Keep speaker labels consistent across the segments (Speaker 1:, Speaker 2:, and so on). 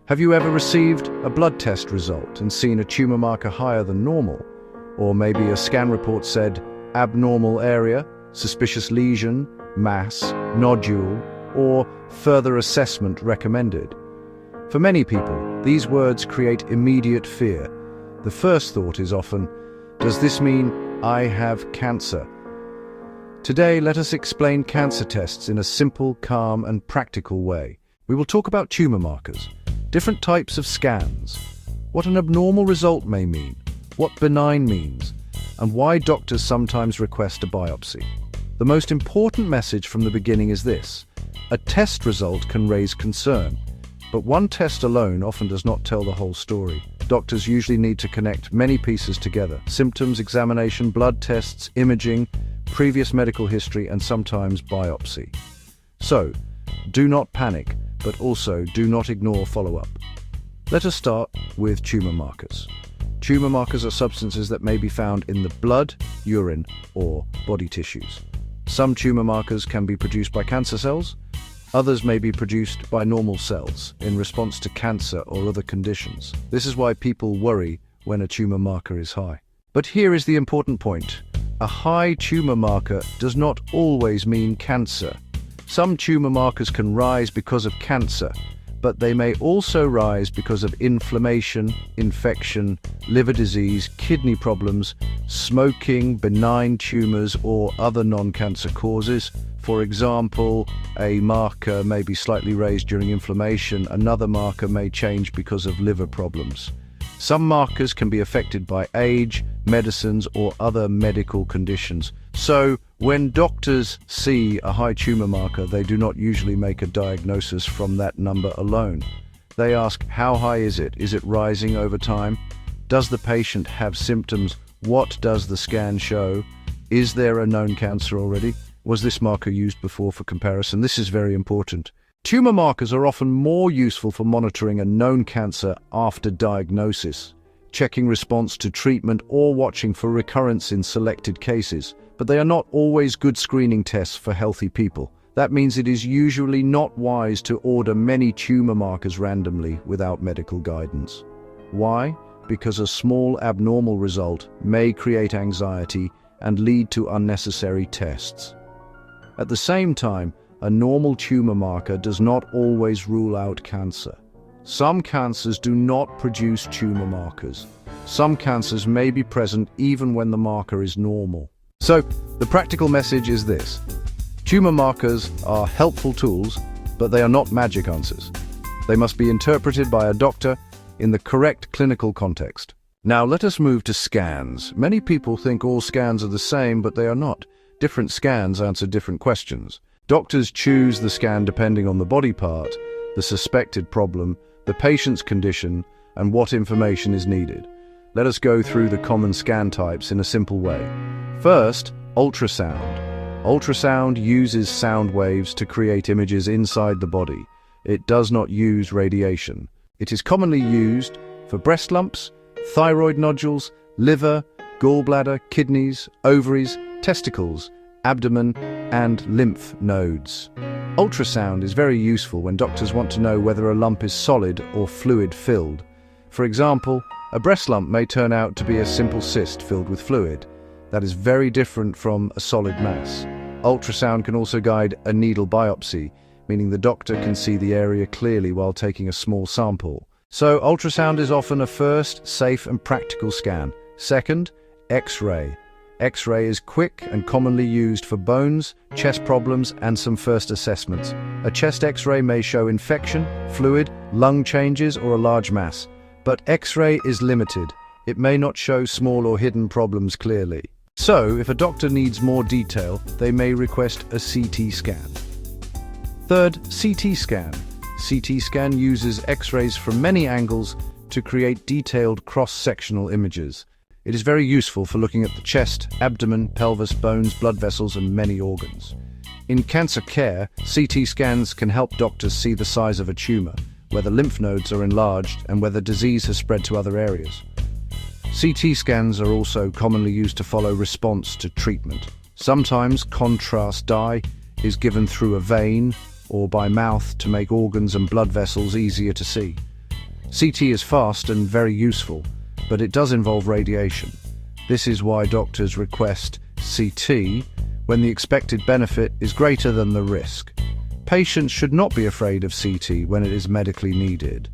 Speaker 1: Have you ever received a blood test result and seen a tumor marker higher than normal? Or maybe a scan report said abnormal area, suspicious lesion, mass, nodule, or further assessment recommended? For many people, these words create immediate fear. The first thought is often, does this mean I have cancer? Today, let us explain cancer tests in a simple, calm, and practical way. We will talk about tumor markers, different types of scans, what an abnormal result may mean, what benign means, and why doctors sometimes request a biopsy. The most important message from the beginning is this: a test result can raise concern, but one test alone often does not tell the whole story. Doctors usually need to connect many pieces together: symptoms, examination, blood tests, imaging, previous medical history, and sometimes biopsy. So, do not panic, but also do not ignore follow-up. Let us start with tumor markers. Tumor markers are substances that may be found in the blood, urine, or body tissues. Some tumor markers can be produced by cancer cells. Others may be produced by normal cells in response to cancer or other conditions. This is why people worry when a tumor marker is high. But here is the important point. A high tumor marker does not always mean cancer. Some tumor markers can rise because of cancer, but they may also rise because of inflammation, infection, liver disease, kidney problems, smoking, benign tumors, or other non-cancer causes. For example, a marker may be slightly raised during inflammation. Another marker may change because of liver problems. Some markers can be affected by age, medicines, or other medical conditions. So, when doctors see a high tumor marker, they do not usually make a diagnosis from that number alone. They ask, how high is it? Is it rising over time? Does the patient have symptoms? What does the scan show? Is there a known cancer already? Was this marker used before for comparison? This is very important. Tumor markers are often more useful for monitoring a known cancer after diagnosis, checking response to treatment, or watching for recurrence in selected cases. But they are not always good screening tests for healthy people. That means it is usually not wise to order many tumor markers randomly without medical guidance. Why? Because a small abnormal result may create anxiety and lead to unnecessary tests. At the same time, a normal tumor marker does not always rule out cancer. Some cancers do not produce tumor markers. Some cancers may be present even when the marker is normal. So, the practical message is this: tumor markers are helpful tools, but they are not magic answers. They must be interpreted by a doctor in the correct clinical context. Now let us move to scans. Many people think all scans are the same, but they are not. Different scans answer different questions. Doctors choose the scan depending on the body part, the suspected problem, the patient's condition, and what information is needed. Let us go through the common scan types in a simple way. First, ultrasound. Ultrasound uses sound waves to create images inside the body. It does not use radiation. It is commonly used for breast lumps, thyroid nodules, liver, gallbladder, kidneys, ovaries, testicles, abdomen, and lymph nodes. Ultrasound is very useful when doctors want to know whether a lump is solid or fluid-filled. For example, a breast lump may turn out to be a simple cyst filled with fluid. That is very different from a solid mass. Ultrasound can also guide a needle biopsy, meaning the doctor can see the area clearly while taking a small sample. So, ultrasound is often a first, safe and practical scan. Second, X-ray. X-ray is quick and commonly used for bones, chest problems, and some first assessments. A chest X-ray may show infection, fluid, lung changes, or a large mass. But X-ray is limited. It may not show small or hidden problems clearly. So, if a doctor needs more detail, they may request a CT scan. Third, CT scan. CT scan uses X-rays from many angles to create detailed cross-sectional images. It is very useful for looking at the chest, abdomen, pelvis, bones, blood vessels, and many organs. In cancer care, CT scans can help doctors see the size of a tumor, whether lymph nodes are enlarged, and whether disease has spread to other areas. CT scans are also commonly used to follow response to treatment. Sometimes contrast dye is given through a vein or by mouth to make organs and blood vessels easier to see. CT is fast and very useful, but it does involve radiation. This is why doctors request CT when the expected benefit is greater than the risk. Patients should not be afraid of CT when it is medically needed,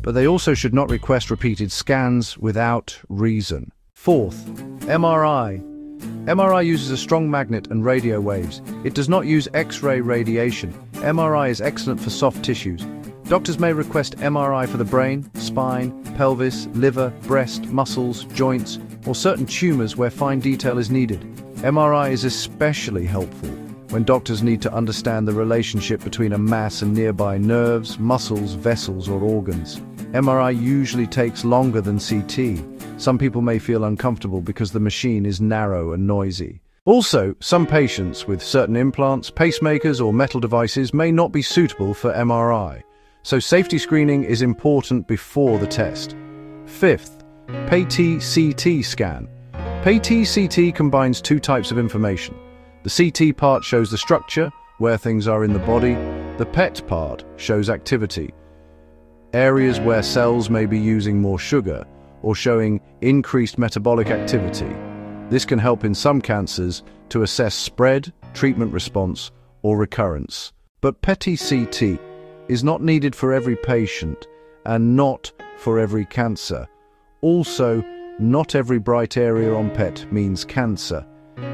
Speaker 1: but they also should not request repeated scans without reason. Fourth, MRI. MRI uses a strong magnet and radio waves. It does not use X-ray radiation. MRI is excellent for soft tissues. Doctors may request MRI for the brain, spine, pelvis, liver, breast, muscles, joints, or certain tumors where fine detail is needed. MRI is especially helpful when doctors need to understand the relationship between a mass and nearby nerves, muscles, vessels, or organs. MRI usually takes longer than CT. Some people may feel uncomfortable because the machine is narrow and noisy. Also, some patients with certain implants, pacemakers, or metal devices may not be suitable for MRI. So safety screening is important before the test. Fifth, PET-CT scan. PET-CT combines two types of information. The CT part shows the structure, where things are in the body. The PET part shows activity, areas where cells may be using more sugar or showing increased metabolic activity. This can help in some cancers to assess spread, treatment response, or recurrence. But PET-CT is not needed for every patient and not for every cancer. Also, not every bright area on PET means cancer.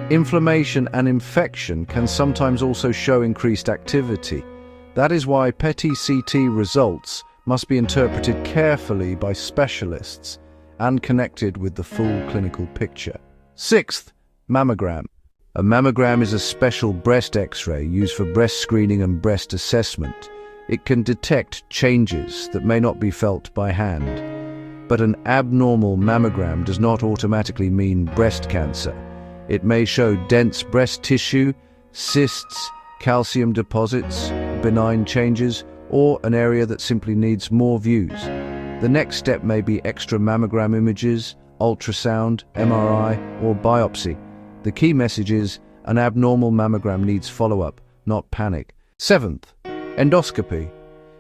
Speaker 1: Inflammation and infection can sometimes also show increased activity. That is why PET-CT results must be interpreted carefully by specialists and connected with the full clinical picture. Sixth, mammogram. A mammogram is a special breast X-ray used for breast screening and breast assessment. It can detect changes that may not be felt by hand. But an abnormal mammogram does not automatically mean breast cancer. It may show dense breast tissue, cysts, calcium deposits, benign changes, or an area that simply needs more views. The next step may be extra mammogram images, ultrasound, MRI, or biopsy. The key message is an abnormal mammogram needs follow-up, not panic. Seventh, endoscopy.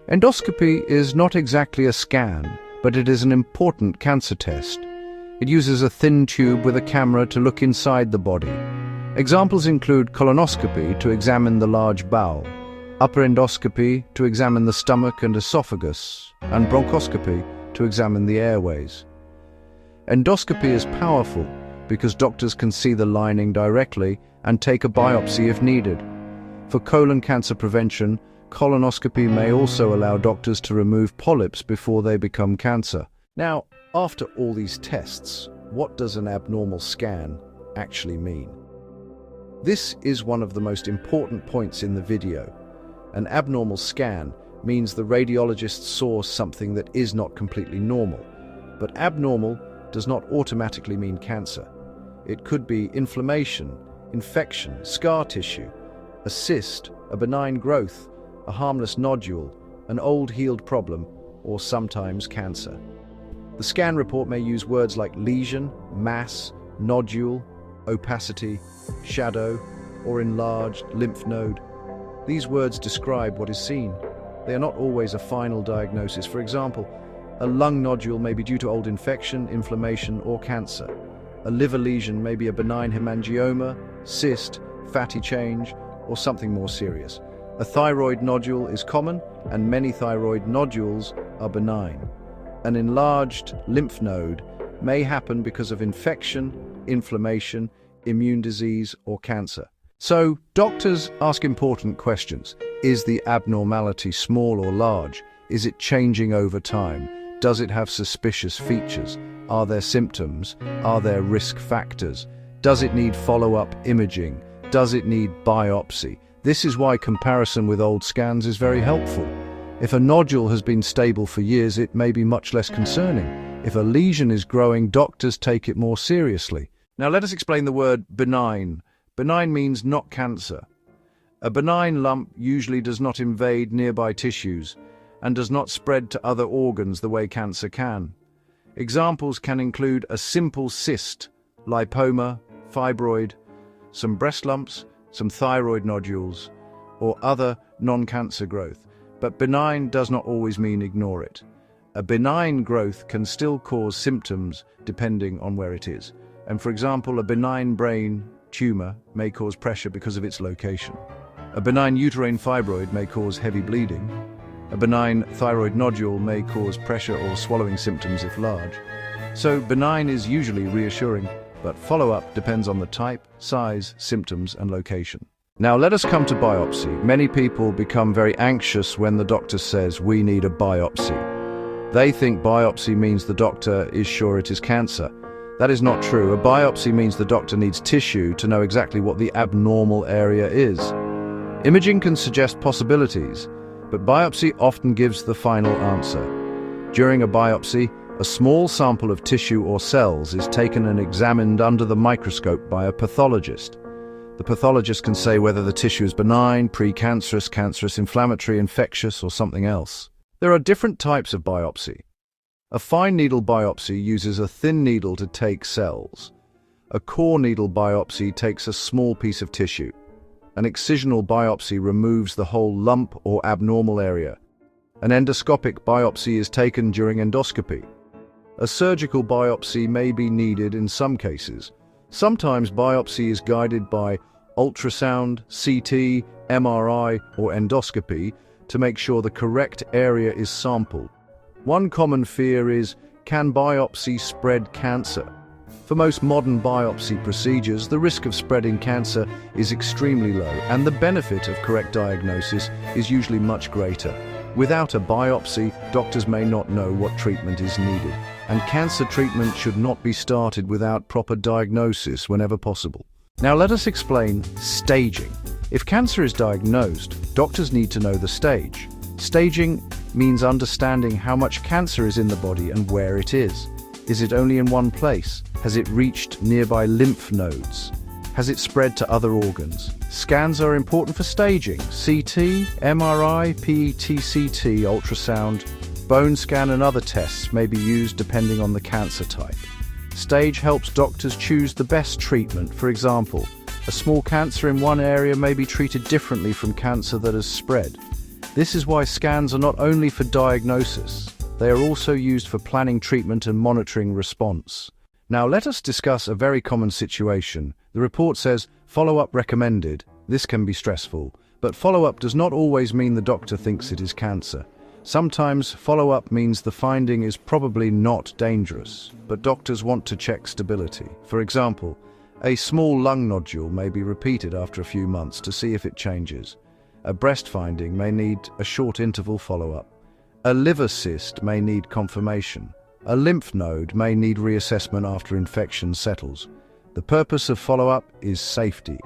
Speaker 1: Endoscopy is not exactly a scan, but it is an important cancer test. It uses a thin tube with a camera to look inside the body. Examples include colonoscopy to examine the large bowel, upper endoscopy to examine the stomach and esophagus, and bronchoscopy to examine the airways. Endoscopy is powerful because doctors can see the lining directly and take a biopsy if needed. For colon cancer prevention, colonoscopy may also allow doctors to remove polyps before they become cancer. Now, after all these tests, what does an abnormal scan actually mean? This is one of the most important points in the video. An abnormal scan means the radiologist saw something that is not completely normal. But abnormal does not automatically mean cancer. It could be inflammation, infection, scar tissue, a cyst, a benign growth, a harmless nodule, an old healed problem, or sometimes cancer. The scan report may use words like lesion, mass, nodule, opacity, shadow, or enlarged lymph node. These words describe what is seen. They are not always a final diagnosis. For example, a lung nodule may be due to old infection, inflammation, or cancer. A liver lesion may be a benign hemangioma, cyst, fatty change, or something more serious. A thyroid nodule is common, and many thyroid nodules are benign. An enlarged lymph node may happen because of infection, inflammation, immune disease, or cancer. So, doctors ask important questions. Is the abnormality small or large? Is it changing over time? Does it have suspicious features? Are there symptoms? Are there risk factors? Does it need follow-up imaging? Does it need biopsy? This is why comparison with old scans is very helpful. If a nodule has been stable for years, it may be much less concerning. If a lesion is growing, doctors take it more seriously. Now let us explain the word benign. Benign means not cancer. A benign lump usually does not invade nearby tissues and does not spread to other organs the way cancer can. Examples can include a simple cyst, lipoma, fibroid, some breast lumps, some thyroid nodules, or other non-cancer growth. But benign does not always mean ignore it. A benign growth can still cause symptoms depending on where it is. And for example, a benign brain tumor may cause pressure because of its location. A benign uterine fibroid may cause heavy bleeding. A benign thyroid nodule may cause pressure or swallowing symptoms if large. So benign is usually reassuring, but follow-up depends on the type, size, symptoms, and location. Now let us come to biopsy. Many people become very anxious when the doctor says we need a biopsy. They think biopsy means the doctor is sure it is cancer. That is not true. A biopsy means the doctor needs tissue to know exactly what the abnormal area is. Imaging can suggest possibilities, but biopsy often gives the final answer. During a biopsy, a small sample of tissue or cells is taken and examined under the microscope by a pathologist. The pathologist can say whether the tissue is benign, precancerous, cancerous, inflammatory, infectious, or something else. There are different types of biopsy. A fine needle biopsy uses a thin needle to take cells. A core needle biopsy takes a small piece of tissue. An excisional biopsy removes the whole lump or abnormal area. An endoscopic biopsy is taken during endoscopy. A surgical biopsy may be needed in some cases. Sometimes biopsy is guided by ultrasound, CT, MRI, or endoscopy to make sure the correct area is sampled. One common fear is, can biopsy spread cancer? For most modern biopsy procedures, the risk of spreading cancer is extremely low, and the benefit of correct diagnosis is usually much greater. Without a biopsy, doctors may not know what treatment is needed, and cancer treatment should not be started without proper diagnosis whenever possible. Now let us explain staging. If cancer is diagnosed, doctors need to know the stage. Staging means understanding how much cancer is in the body and where it is. Is it only in one place? Has it reached nearby lymph nodes? Has it spread to other organs? Scans are important for staging. CT, MRI, PET-CT, ultrasound, bone scan and other tests may be used depending on the cancer type. Stage helps doctors choose the best treatment. For example, a small cancer in one area may be treated differently from cancer that has spread. This is why scans are not only for diagnosis, they are also used for planning treatment and monitoring response. Now let us discuss a very common situation. The report says, follow-up recommended. This can be stressful, but follow-up does not always mean the doctor thinks it is cancer. Sometimes follow-up means the finding is probably not dangerous, but doctors want to check stability. For example, a small lung nodule may be repeated after a few months to see if it changes. A breast finding may need a short interval follow-up. A liver cyst may need confirmation. A lymph node may need reassessment after infection settles. The purpose of follow-up is safety.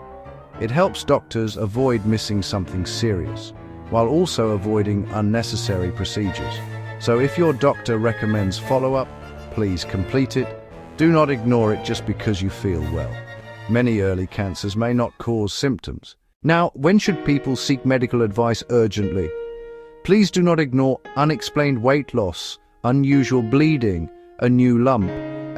Speaker 1: It helps doctors avoid missing something serious, while also avoiding unnecessary procedures. So if your doctor recommends follow-up, please complete it. Do not ignore it just because you feel well. Many early cancers may not cause symptoms. Now, when should people seek medical advice urgently? Please do not ignore unexplained weight loss, unusual bleeding, a new lump,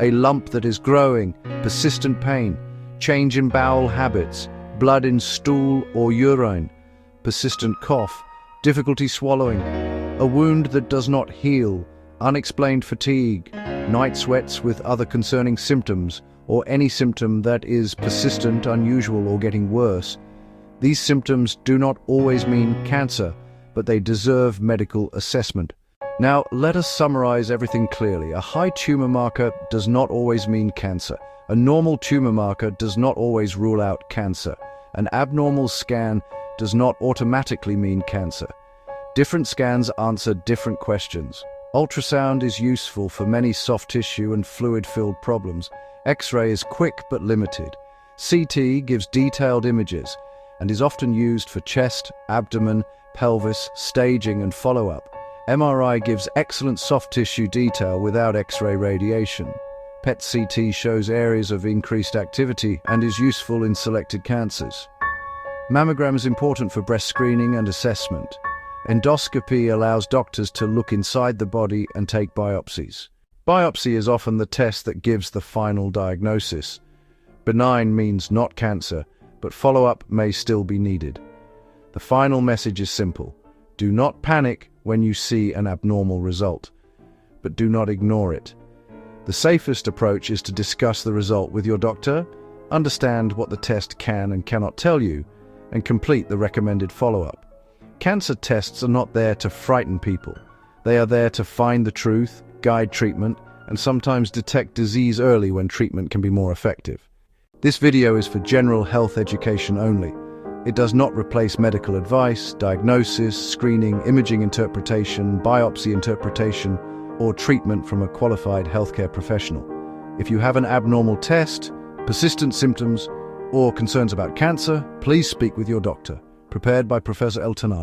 Speaker 1: a lump that is growing, persistent pain, change in bowel habits, blood in stool or urine, persistent cough, difficulty swallowing, a wound that does not heal, unexplained fatigue, night sweats with other concerning symptoms, or any symptom that is persistent, unusual, or getting worse. These symptoms do not always mean cancer, but they deserve medical assessment. Now, let us summarize everything clearly. A high tumor marker does not always mean cancer. A normal tumor marker does not always rule out cancer. An abnormal scan does not automatically mean cancer. Different scans answer different questions. Ultrasound is useful for many soft tissue and fluid-filled problems. X-ray is quick but limited. CT gives detailed images and is often used for chest, abdomen, pelvis, staging and follow-up. MRI gives excellent soft tissue detail without X-ray radiation. PET-CT shows areas of increased activity and is useful in selected cancers. Mammogram is important for breast screening and assessment. Endoscopy allows doctors to look inside the body and take biopsies. Biopsy is often the test that gives the final diagnosis. Benign means not cancer, but follow-up may still be needed. The final message is simple. Do not panic when you see an abnormal result. but do not ignore it. The safest approach is to discuss the result with your doctor, understand what the test can and cannot tell you, and complete the recommended follow-up. Cancer tests are not there to frighten people. They are there to find the truth, guide treatment, and sometimes detect disease early when treatment can be more effective. This video is for general health education only. It does not replace medical advice, diagnosis, screening, imaging interpretation, biopsy interpretation, or treatment from a qualified healthcare professional. If you have an abnormal test, persistent symptoms, or concerns about cancer, please speak with your doctor. Prepared by Professor El-Tanani.